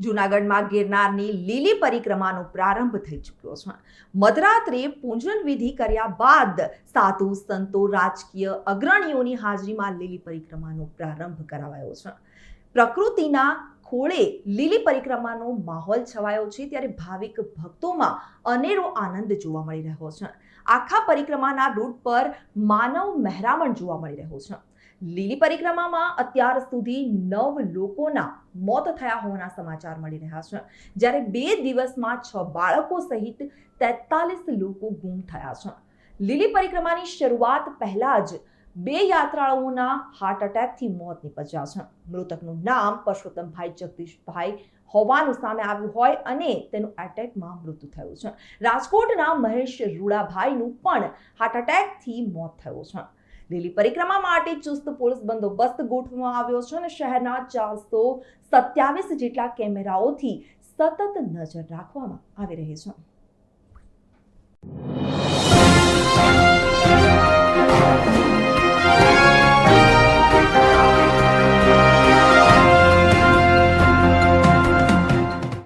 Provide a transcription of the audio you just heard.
જૂનાગઢમાં ગિરનારની લીલી પરિક્રમાનો પ્રારંભ થઈ ચૂક્યો છે. મધરાત્રે પૂજન વિધિ કર્યા બાદ સાધુ સંતો રાજકીય અગ્રણીઓની હાજરીમાં લીલી પરિક્રમાનો પ્રારંભ કરાવાયો છે. પ્રકૃતિના ખોળે લીલી પરિક્રમાનો માહોલ છવાયો છે, ત્યારે ભાવિક ભક્તોમાં અનેરો આનંદ જોવા મળી રહ્યો છે. આખા પરિક્રમાના રૂટ પર માનવ મહેરામણ જોવા મળી રહ્યો છે. લીલી પરિક્રમામાં અત્યાર સુધી 9 લોકોના મોત થયા હોવાના સમાચાર મળી રહ્યા છે, જ્યારે 2 દિવસમાં 6 બાળકો સહિત 43 લોકો ગુમ થયા છે. લીલી પરિક્રમાની શરૂઆત પહેલા જ 2 યાત્રાળુઓના હાર્ટ એટેકથી મોત નીપજ્યા છે. મૃતકનું નામ પરસોત્તમભાઈ જગદીશભાઈ હોવાનું સામે આવ્યું હોય અને તેનું એટેકમાં મૃત્યુ થયું છે. રાજકોટના મહેશ રૂડાભાઈનું પણ હાર્ટ એટેકથી મોત થયું છે. લીલી પરિક્રમા માટે ચુસ્ત પોલીસ બંદોબસ્ત ગોઠવવામાં આવ્યો છે અને શહેરના 427 જેટલા કેમેરાઓથી સતત નજર રાખવામાં આવી રહી છે.